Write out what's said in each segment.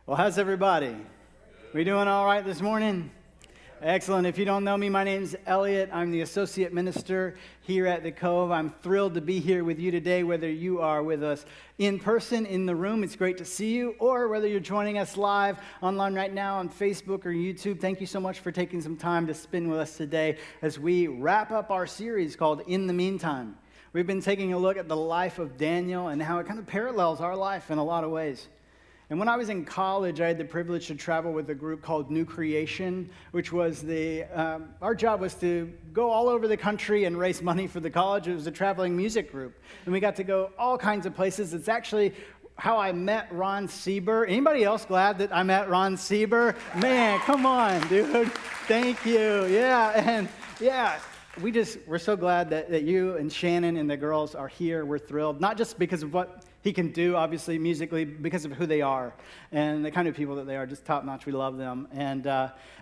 Well, how's everybody? We doing all right this morning? Excellent. If you don't know me, my name's Elliot. I'm the associate minister here at the Cove. I'm thrilled to be here with you today, whether you are with us in person in the room. It's great to see you, or whether you're joining us live online right now on Facebook or YouTube. Thank you so much for taking some time to spend with us today as we wrap up our series called In the Meantime. We've been taking a look at the life of Daniel and how it kind of parallels our life in a lot of ways. And when I was in college, I had the privilege to travel with a group called New Creation, which was our job was to go all over the country and raise money for the college. It was a traveling music group. And we got to go all kinds of places. It's actually how I met Ron Sieber. Anybody else glad that I met Ron Sieber? Man, come on, dude. Thank you. We're so glad that you and Shannon and the girls are here. We're thrilled, not just because of what he can do, obviously, musically, because of who they are and the kind of people that they are, just top-notch. We love them. And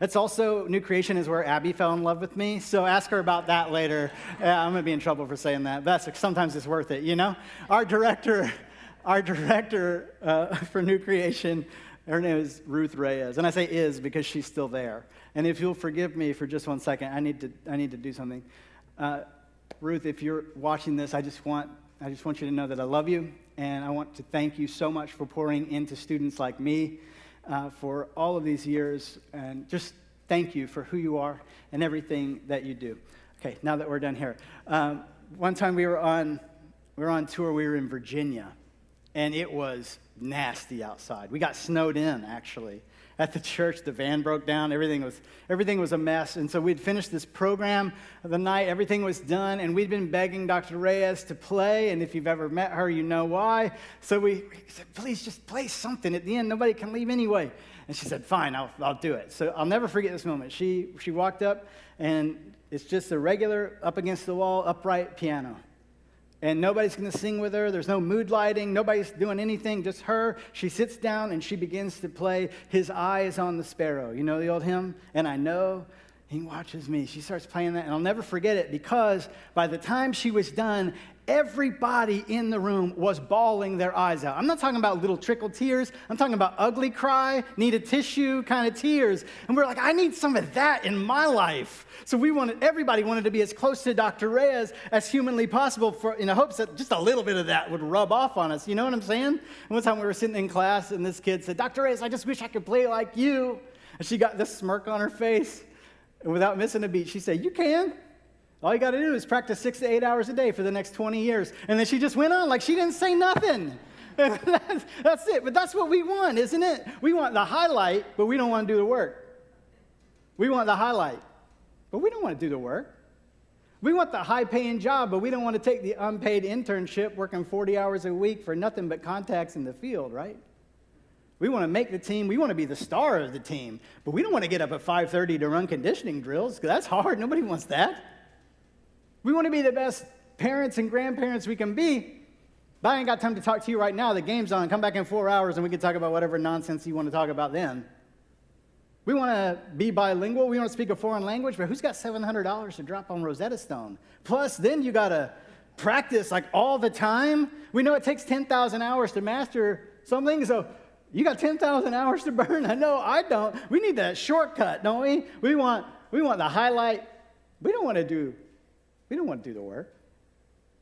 it's also, New Creation is where Abby fell in love with me, so ask her about that later. I'm going to be in trouble for saying that, but sometimes it's worth it, you know? Our director for New Creation, her name is Ruth Reyes, and I say is because she's still there. And if you'll forgive me for just 1 second, I need to do something. Ruth, if you're watching this, I just want you to know that I love you, and I want to thank you so much for pouring into students like me for all of these years, and just thank you for who you are and everything that you do. Okay, now that we're done here. One time we were on tour, we were in Virginia, and it was nasty outside. We got snowed in, actually. At the church, the van broke down. Everything was a mess. And so we'd finished this program the night. Everything was done. And we'd been begging Dr. Reyes to play. And if you've ever met her, you know why. So we said, please just play something. At the end, nobody can leave anyway. And she said, fine, I'll do it. So I'll never forget this moment. She walked up, and it's just a regular up against the wall, upright piano. And nobody's going to sing with her. There's no mood lighting. Nobody's doing anything, just her. She sits down, and she begins to play His Eye is on the Sparrow. You know the old hymn? And I know He watches me. She starts playing that, and I'll never forget it because by the time she was done, everybody in the room was bawling their eyes out. I'm not talking about little trickle tears. I'm talking about ugly cry, need a tissue kind of tears. And we're like, I need some of that in my life. So everybody wanted to be as close to Dr. Reyes as humanly possible in the hopes that just a little bit of that would rub off on us. You know what I'm saying? And one time we were sitting in class, and this kid said, Dr. Reyes, I just wish I could play like you. And she got this smirk on her face. And without missing a beat, she said, you can. All you got to do is practice 6 to 8 hours a day for the next 20 years. And then she just went on like she didn't say nothing. That's it. But that's what we want, isn't it? We want the highlight, but we don't want to do the work. We want the highlight, but we don't want to do the work. We want the high-paying job, but we don't want to take the unpaid internship working 40 hours a week for nothing but contacts in the field, right? We want to make the team. We want to be the star of the team, but we don't want to get up at 5:30 to run conditioning drills because that's hard. Nobody wants that. We want to be the best parents and grandparents we can be, but I ain't got time to talk to you right now. The game's on. Come back in 4 hours, and we can talk about whatever nonsense you want to talk about then. We want to be bilingual. We want to speak a foreign language, but who's got $700 to drop on Rosetta Stone? Plus, then you got to practice like all the time. We know it takes 10,000 hours to master something, so you got 10,000 hours to burn. I know I don't. We need that shortcut, don't we? We want the highlight. We don't want to do the work.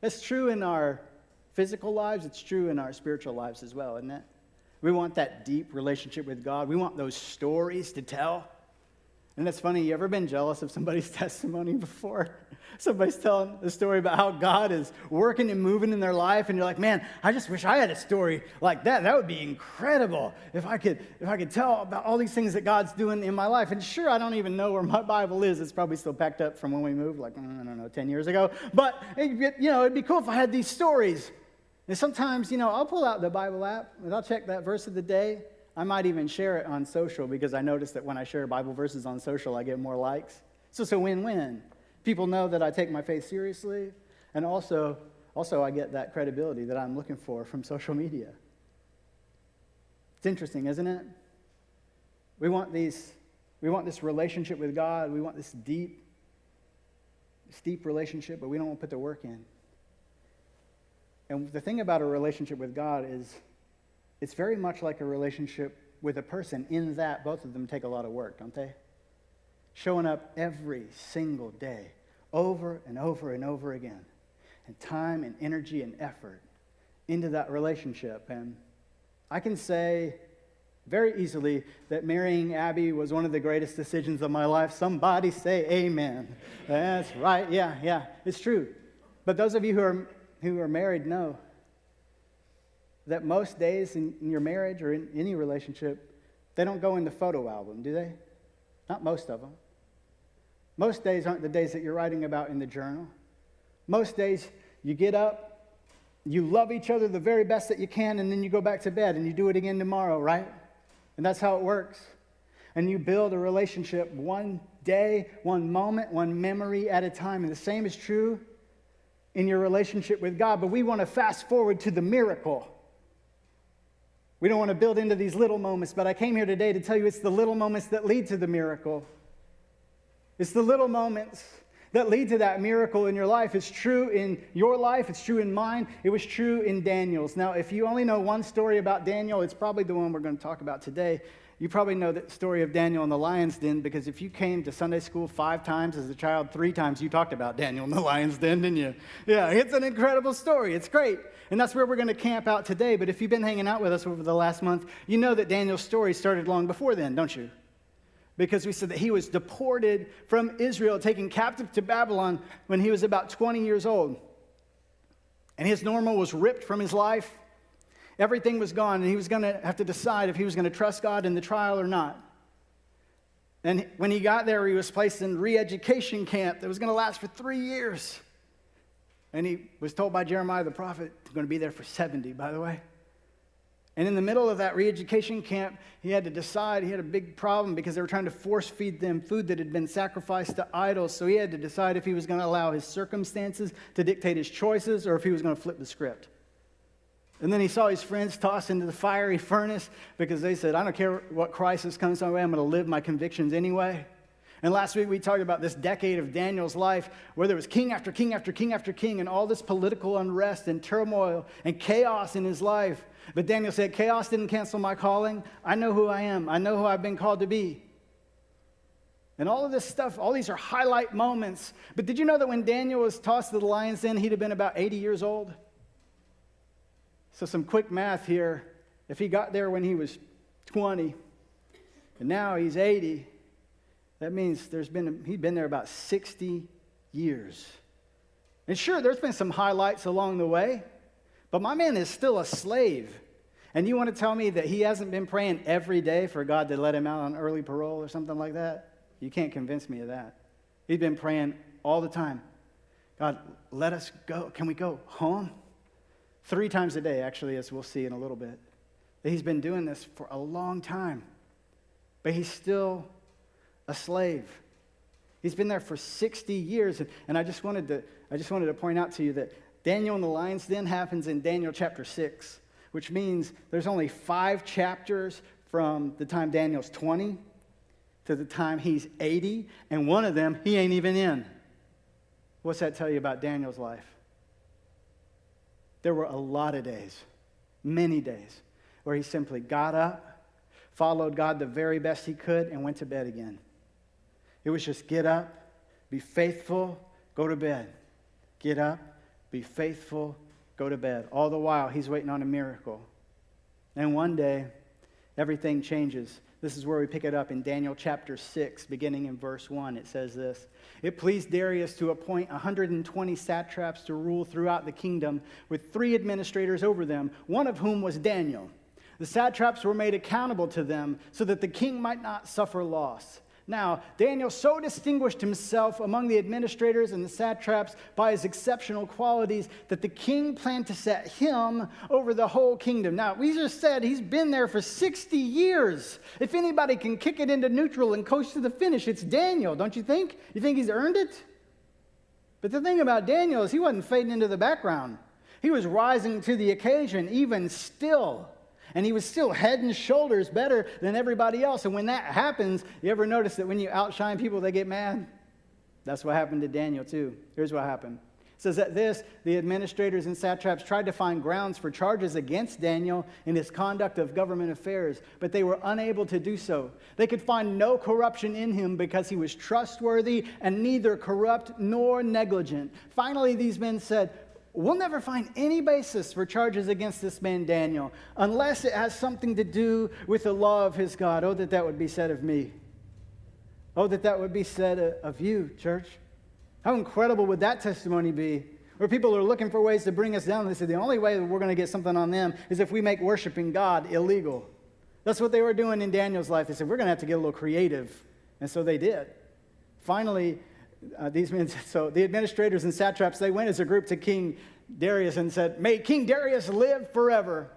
That's true in our physical lives. It's true in our spiritual lives as well, isn't it? We want that deep relationship with God. We want those stories to tell. And that's funny. You ever been jealous of somebody's testimony before? Somebody's telling a story about how God is working and moving in their life, and you're like, man, I just wish I had a story like that. That would be incredible if I could tell about all these things that God's doing in my life. And sure, I don't even know where my Bible is. It's probably still packed up from when we moved, like, I don't know, 10 years ago. But, it'd be cool if I had these stories. And sometimes, I'll pull out the Bible app, and I'll check that verse of the day. I might even share it on social because I noticed that when I share Bible verses on social, I get more likes. So it's a win-win. People know that I take my faith seriously, and also I get that credibility that I'm looking for from social media. It's interesting, isn't it? We want this relationship with God. We want this deep relationship, but we don't want to put the work in. And the thing about a relationship with God is it's very much like a relationship with a person, in that, both of them take a lot of work, don't they? Showing up every single day, over and over and over again, and time and energy and effort into that relationship. And I can say very easily that marrying Abby was one of the greatest decisions of my life. Somebody say amen. That's right. Yeah, it's true. But those of you who are married know that most days in your marriage or in any relationship, they don't go in the photo album, do they? Not most of them. Most days aren't the days that you're writing about in the journal. Most days you get up, you love each other the very best that you can, and then you go back to bed and you do it again tomorrow, right? And that's how it works. And you build a relationship one day, one moment, one memory at a time. And the same is true in your relationship with God. But we want to fast forward to the miracle. We don't want to build into these little moments, but I came here today to tell you it's the little moments that lead to the miracle. It's the little moments that lead to that miracle in your life. It's true in your life. It's true in mine. It was true in Daniel's. Now, if you only know one story about Daniel, it's probably the one we're going to talk about today. You probably know the story of Daniel in the lion's den, because if you came to Sunday school 5 times as a child, 3 times you talked about Daniel in the lion's den, didn't you? Yeah, it's an incredible story. It's great. And that's where we're going to camp out today. But if you've been hanging out with us over the last month, you know that Daniel's story started long before then, don't you? Because we said that he was deported from Israel, taken captive to Babylon when he was about 20 years old. And his normal was ripped from his life. Everything was gone, and he was going to have to decide if he was going to trust God in the trial or not. And when he got there, he was placed in re-education camp that was going to last for 3 years. And he was told by Jeremiah the prophet, he's going to be there for 70, by the way. And in the middle of that re-education camp, he had to decide. He had a big problem because they were trying to force feed them food that had been sacrificed to idols. So he had to decide if he was going to allow his circumstances to dictate his choices or if he was going to flip the script. And then he saw his friends tossed into the fiery furnace because they said, I don't care what crisis comes my way, I'm going to live my convictions anyway. And last week we talked about this decade of Daniel's life where there was king after king after king after king and all this political unrest and turmoil and chaos in his life. But Daniel said, chaos didn't cancel my calling. I know who I am. I know who I've been called to be. And all of this stuff, all these are highlight moments. But did you know that when Daniel was tossed to the lion's den, he'd have been about 80 years old? So some quick math here. If he got there when he was 20, and now he's 80, that means he'd been there about 60 years. And sure, there's been some highlights along the way, but my man is still a slave. And you want to tell me that he hasn't been praying every day for God to let him out on early parole or something like that? You can't convince me of that. He's been praying all the time. God, let us go. Can we go home? 3 times a day, actually, as we'll see in a little bit. He's been doing this for a long time, but he's still a slave. He's been there for 60 years, and I just wanted to point out to you that Daniel in the lion's den happens in Daniel chapter 6, which means there's only 5 chapters from the time Daniel's 20 to the time he's 80, and one of them he ain't even in. What's that tell you about Daniel's life? There were a lot of days, many days, where he simply got up, followed God the very best he could, and went to bed again. It was just get up, be faithful, go to bed. Get up, be faithful, go to bed. All the while, he's waiting on a miracle. And one day, everything changes. This is where we pick it up in Daniel chapter 6, beginning in verse 1. It says this: It pleased Darius to appoint 120 satraps to rule throughout the kingdom, with 3 administrators over them, one of whom was Daniel. The satraps were made accountable to them so that the king might not suffer loss. Now, Daniel so distinguished himself among the administrators and the satraps by his exceptional qualities that the king planned to set him over the whole kingdom. Now, we just said he's been there for 60 years. If anybody can kick it into neutral and coast to the finish, it's Daniel, don't you think? You think he's earned it? But the thing about Daniel is he wasn't fading into the background. He was rising to the occasion, even still. And he was still head and shoulders better than everybody else. And when that happens, you ever notice that when you outshine people, they get mad? That's what happened to Daniel, too. Here's what happened. It says at this, the administrators and satraps tried to find grounds for charges against Daniel in his conduct of government affairs, but they were unable to do so. They could find no corruption in him because he was trustworthy and neither corrupt nor negligent. Finally, these men said, we'll never find any basis for charges against this man Daniel unless it has something to do with the law of his God. Oh, that would be said of me. Oh, that would be said of you, church. How incredible would that testimony be? Where people are looking for ways to bring us down. They say the only way that we're going to get something on them is if we make worshiping God illegal. That's what they were doing in Daniel's life. They said, we're going to have to get a little creative. And so they did. Finally, these men, so the administrators and satraps, they went as a group to King Darius and said, may King Darius live forever.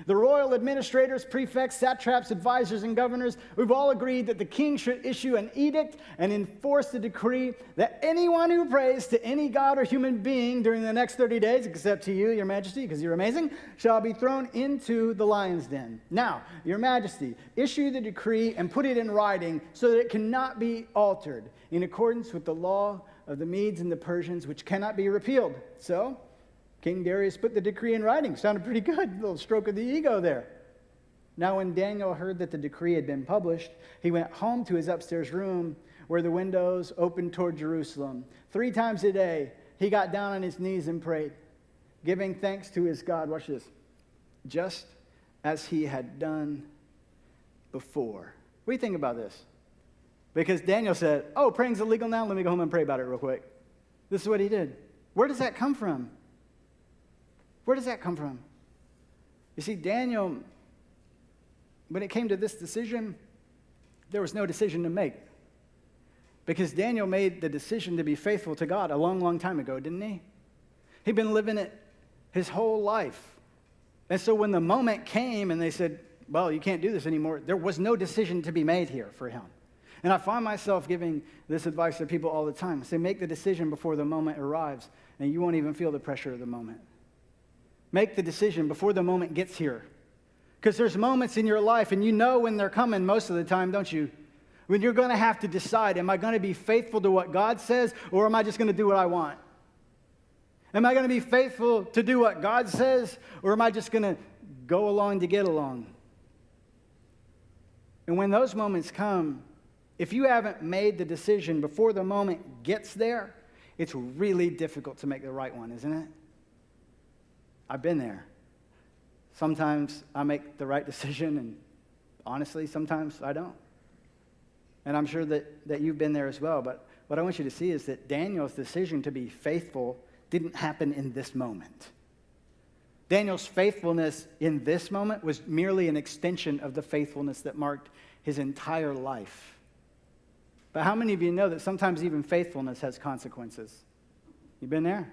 The royal administrators, prefects, satraps, advisors, and governors, we've all agreed that the king should issue an edict and enforce the decree that anyone who prays to any god or human being during the next 30 days, except to you, your majesty, because you're amazing, shall be thrown into the lion's den. Now, your majesty, issue the decree and put it in writing so that it cannot be altered in accordance with the law of the Medes and the Persians, which cannot be repealed. So, King Darius put the decree in writing. Sounded pretty good. A little stroke of the ego there. Now, when Daniel heard that the decree had been published, he went home to his upstairs room where the windows opened toward Jerusalem. 3 times a day, he got down on his knees and prayed, giving thanks to his God. Watch this. Just as he had done before. What do you think about this? Because Daniel said, oh, praying's illegal now? Let me go home and pray about it real quick. This is what he did. Where does that come from? Where does that come from? You see, Daniel, when it came to this decision, there was no decision to make. Because Daniel made the decision to be faithful to God a long, long time ago, didn't he? He'd been living it his whole life. And so when the moment came and they said, well, you can't do this anymore, there was no decision to be made here for him. And I find myself giving this advice to people all the time. I say, make the decision before the moment arrives, and you won't even feel the pressure of the moment. Make the decision before the moment gets here. Because there's moments in your life, and you know when they're coming most of the time, don't you? When you're going to have to decide, am I going to be faithful to what God says, or am I just going to do what I want? Am I going to be faithful to do what God says, or am I just going to go along to get along? And when those moments come, if you haven't made the decision before the moment gets there, it's really difficult to make the right one, isn't it? I've been there. Sometimes I make the right decision, and honestly, sometimes I don't. And I'm sure that you've been there as well. But what I want you to see is that Daniel's decision to be faithful didn't happen in this moment. Daniel's faithfulness in this moment was merely an extension of the faithfulness that marked his entire life. But how many of you know that sometimes even faithfulness has consequences? You been there?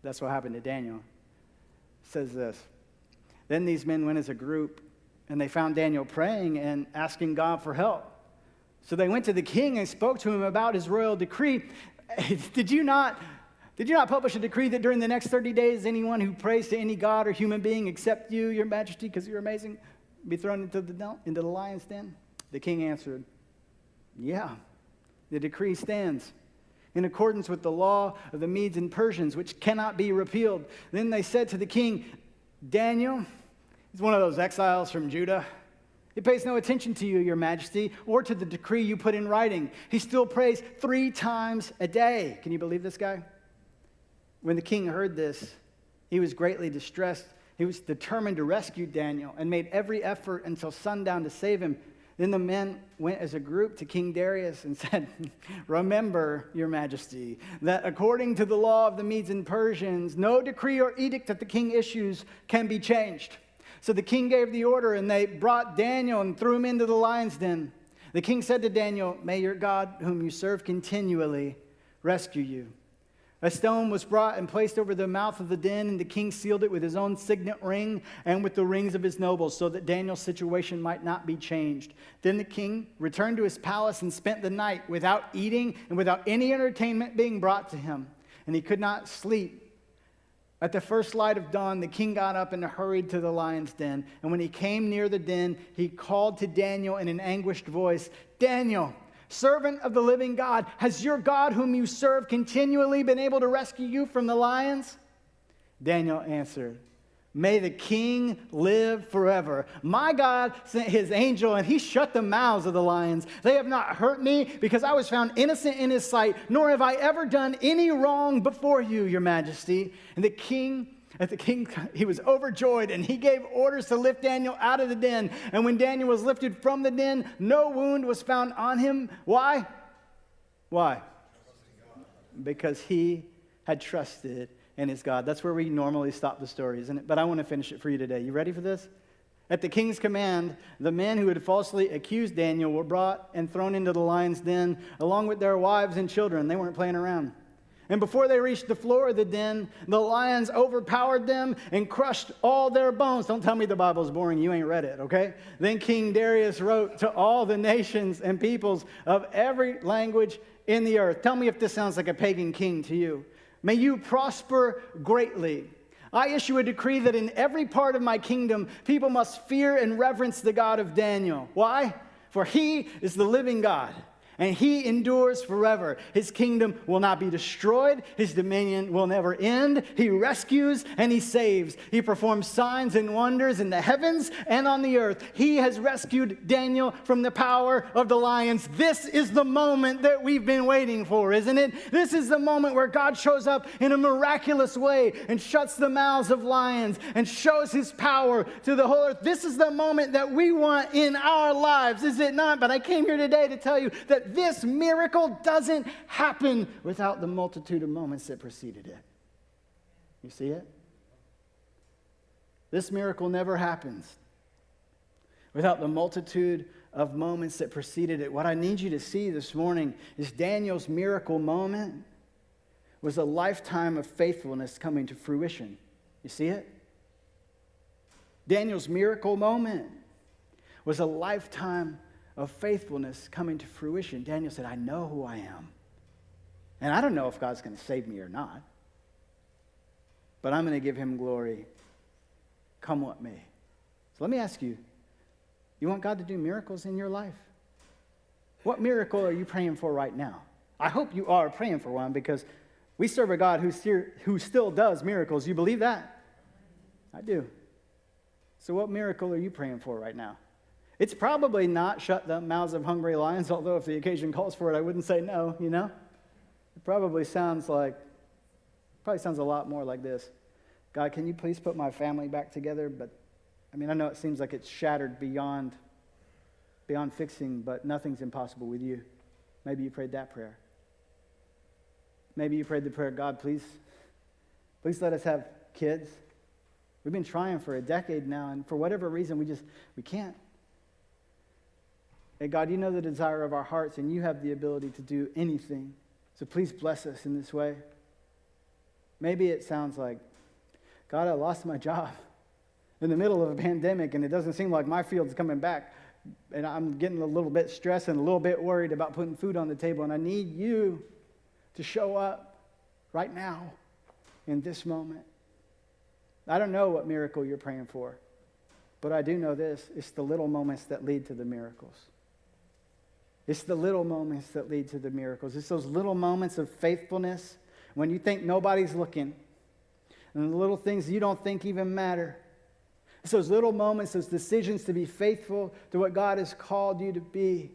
That's what happened to Daniel. It says this. Then these men went as a group, and they found Daniel praying and asking God for help. So they went to the king and spoke to him about his royal decree. Did you not publish a decree that during the next 30 days, anyone who prays to any god or human being except you, your majesty, because you're amazing, be thrown into the lion's den? The king answered, yeah, the decree stands in accordance with the law of the Medes and Persians, which cannot be repealed. Then they said to the king, Daniel, he's one of those exiles from Judah. He pays no attention to you, your majesty, or to the decree you put in writing. He still prays 3 times a day. Can you believe this guy? When the king heard this, he was greatly distressed. He was determined to rescue Daniel and made every effort until sundown to save him. Then the men went as a group to King Darius and said, remember, your majesty, that according to the law of the Medes and Persians, no decree or edict that the king issues can be changed. So the king gave the order, and they brought Daniel and threw him into the lion's den. The king said to Daniel, may your God, whom you serve continually, rescue you. A stone was brought and placed over the mouth of the den, and the king sealed it with his own signet ring and with the rings of his nobles, so that Daniel's situation might not be changed. Then the king returned to his palace and spent the night without eating and without any entertainment being brought to him, and he could not sleep. At the first light of dawn, the king got up and hurried to the lion's den. And when he came near the den, he called to Daniel in an anguished voice, Daniel, servant of the living God, has your God whom you serve continually been able to rescue you from the lions? Daniel answered, may the king live forever. My God sent his angel, and he shut the mouths of the lions. They have not hurt me, because I was found innocent in his sight, nor have I ever done any wrong before you, your majesty. And the king, he was overjoyed, and he gave orders to lift Daniel out of the den. And when Daniel was lifted from the den, no wound was found on him. Why? Why? Because he had trusted in his God. That's where we normally stop the story, isn't it? But I want to finish it for you today. You ready for this? At the king's command, the men who had falsely accused Daniel were brought and thrown into the lion's den, along with their wives and children. They weren't playing around. And before they reached the floor of the den, the lions overpowered them and crushed all their bones. Don't tell me the Bible's boring. You ain't read it, okay? Then King Darius wrote to all the nations and peoples of every language in the earth. Tell me if this sounds like a pagan king to you. May you prosper greatly. I issue a decree that in every part of my kingdom, people must fear and reverence the God of Daniel. Why? For he is the living God, and he endures forever. His kingdom will not be destroyed. His dominion will never end. He rescues and he saves. He performs signs and wonders in the heavens and on the earth. He has rescued Daniel from the power of the lions. This is the moment that we've been waiting for, isn't it? This is the moment where God shows up in a miraculous way and shuts the mouths of lions and shows his power to the whole earth. This is the moment that we want in our lives, is it not? But I came here today to tell you that this miracle doesn't happen without the multitude of moments that preceded it. You see it? This miracle never happens without the multitude of moments that preceded it. What I need you to see this morning is Daniel's miracle moment was a lifetime of faithfulness coming to fruition. You see it? Daniel's miracle moment was a lifetime of faithfulness coming to fruition. Daniel said, I know who I am. And I don't know if God's going to save me or not. But I'm going to give him glory, come what may. So let me ask you, you want God to do miracles in your life? What miracle are you praying for right now? I hope you are praying for one, because we serve a God who still does miracles. You believe that? I do. So what miracle are you praying for right now? It's probably not shut the mouths of hungry lions, although if the occasion calls for it, I wouldn't say no, you know? It probably sounds a lot more like this. God, can you please put my family back together? But, I know it seems like it's shattered beyond fixing, but nothing's impossible with you. Maybe you prayed that prayer. Maybe you prayed the prayer, God, please let us have kids. We've been trying for a decade now, and for whatever reason, we can't. And God, you know the desire of our hearts, and you have the ability to do anything. So please bless us in this way. Maybe it sounds like, God, I lost my job in the middle of a pandemic, and it doesn't seem like my field's coming back. And I'm getting a little bit stressed and a little bit worried about putting food on the table, and I need you to show up right now in this moment. I don't know what miracle you're praying for, but I do know this. It's the little moments that lead to the miracles. It's the little moments that lead to the miracles. It's those little moments of faithfulness when you think nobody's looking, and the little things you don't think even matter. It's those little moments, those decisions to be faithful to what God has called you to be,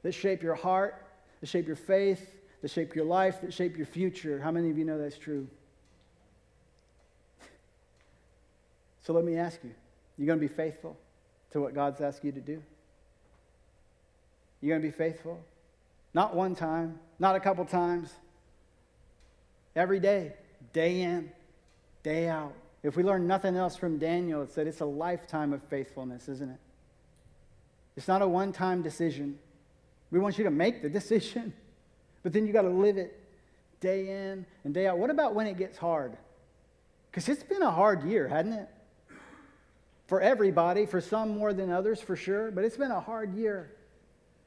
that shape your heart, that shape your faith, that shape your life, that shape your future. How many of you know that's true? So let me ask you, you going to be faithful to what God's asked you to do? You're going to be faithful? Not one time, not a couple times. Every day, day in, day out. If we learn nothing else from Daniel, it's that it's a lifetime of faithfulness, isn't it? It's not a one-time decision. We want you to make the decision, but then you got to live it day in and day out. What about when it gets hard? Because it's been a hard year, hasn't it? For everybody, for some more than others, for sure, but it's been a hard year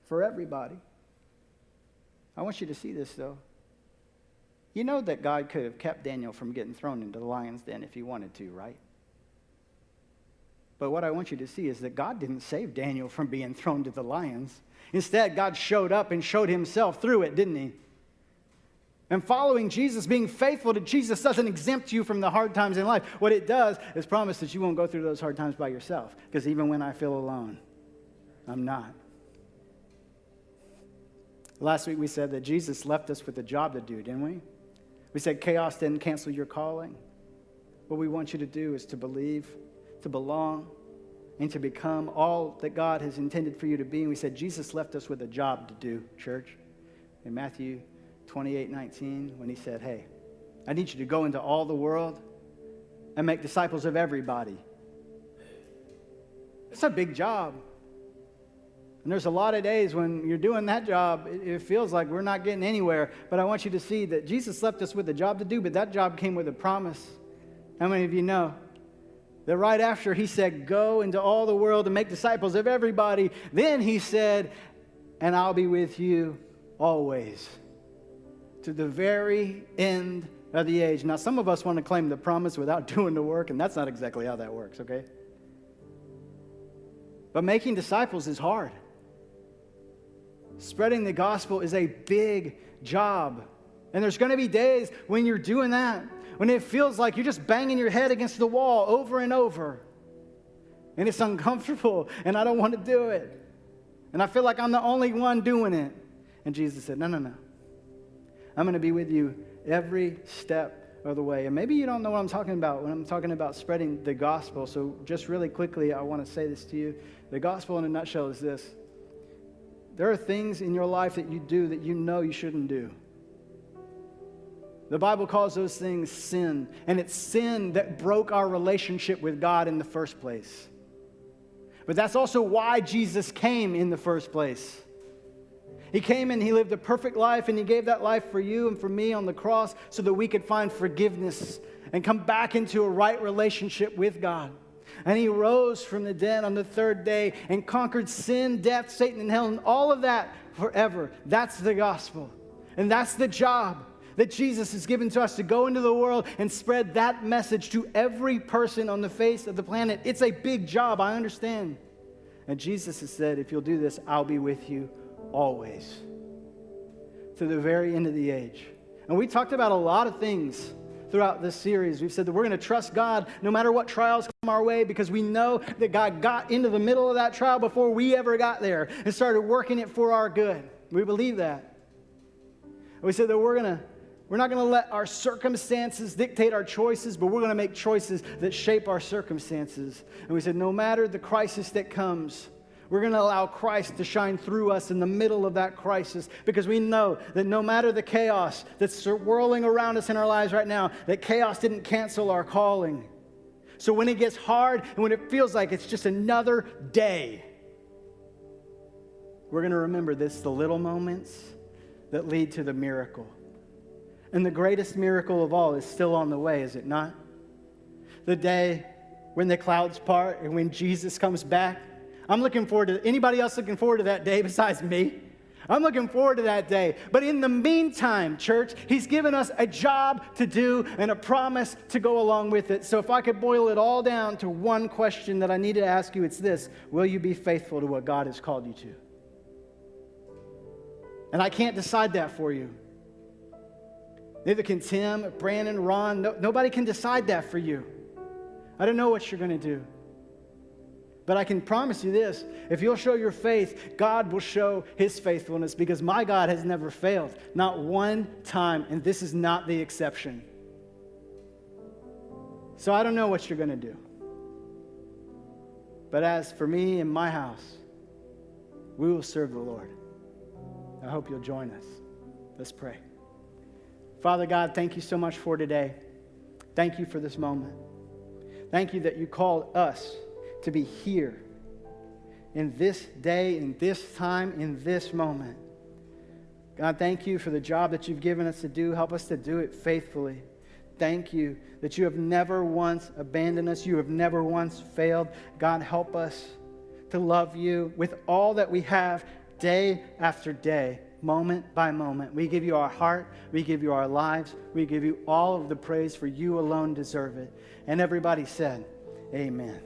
for everybody. I want you to see this, though. You know that God could have kept Daniel from getting thrown into the lion's den if he wanted to, right? But what I want you to see is that God didn't save Daniel from being thrown to the lions. Instead, God showed up and showed himself through it, didn't he? And following Jesus, being faithful to Jesus, doesn't exempt you from the hard times in life. What it does is promise that you won't go through those hard times by yourself. Because even when I feel alone, I'm not. Last week we said that Jesus left us with a job to do, didn't we? We said chaos didn't cancel your calling. What we want you to do is to believe, to belong, and to become all that God has intended for you to be. And we said Jesus left us with a job to do, church. In Matthew 28:19, when he said, hey, I need you to go into all the world and make disciples of everybody. It's a big job. And there's a lot of days when you're doing that job, it feels like we're not getting anywhere. But I want you to see that Jesus left us with a job to do, but that job came with a promise. How many of you know that right after he said, go into all the world and make disciples of everybody, then he said, and I'll be with you always, to the very end of the age. Now, some of us want to claim the promise without doing the work, and that's not exactly how that works, okay? But making disciples is hard. Spreading the gospel is a big job. And there's going to be days when you're doing that, when it feels like you're just banging your head against the wall over and over. And it's uncomfortable, and I don't want to do it. And I feel like I'm the only one doing it. And Jesus said, no. I'm going to be with you every step of the way. And maybe you don't know what I'm talking about when I'm talking about spreading the gospel. So just really quickly, I want to say this to you. The gospel in a nutshell is this. There are things in your life that you do that you know you shouldn't do. The Bible calls those things sin. And it's sin that broke our relationship with God in the first place. But that's also why Jesus came in the first place. He came and he lived a perfect life, and he gave that life for you and for me on the cross so that we could find forgiveness and come back into a right relationship with God. And he rose from the dead on the third day and conquered sin, death, Satan, and hell, and all of that forever. That's the gospel. And that's the job that Jesus has given to us, to go into the world and spread that message to every person on the face of the planet. It's a big job, I understand. And Jesus has said, if you'll do this, I'll be with you always, to the very end of the age. And we talked about a lot of things throughout this series. We've said that we're going to trust God no matter what trials come our way, because we know that God got into the middle of that trial before we ever got there and started working it for our good. We believe that. And we said that we're not going to let our circumstances dictate our choices, but we're going to make choices that shape our circumstances. And we said no matter the crisis that comes, we're going to allow Christ to shine through us in the middle of that crisis, because we know that no matter the chaos that's swirling around us in our lives right now, that chaos didn't cancel our calling. So when it gets hard and when it feels like it's just another day, we're going to remember this, the little moments that lead to the miracle. And the greatest miracle of all is still on the way, is it not? The day when the clouds part and when Jesus comes back. I'm looking forward to, anybody else looking forward to that day besides me? I'm looking forward to that day. But in the meantime, church, he's given us a job to do and a promise to go along with it. So if I could boil it all down to one question that I need to ask you, it's this: will you be faithful to what God has called you to? And I can't decide that for you. Neither can Tim, Brandon, Ron. Nobody can decide that for you. I don't know what you're going to do. But I can promise you this: if you'll show your faith, God will show his faithfulness, because my God has never failed. Not one time, and this is not the exception. So I don't know what you're going to do. But as for me and my house, we will serve the Lord. I hope you'll join us. Let's pray. Father God, thank you so much for today. Thank you for this moment. Thank you that you called us to be here in this day, in this time, in this moment. God, thank you for the job that you've given us to do. Help us to do it faithfully. Thank you that you have never once abandoned us. You have never once failed. God, help us to love you with all that we have, day after day, moment by moment. We give you our heart. We give you our lives. We give you all of the praise, for you alone deserve it. And everybody said, amen.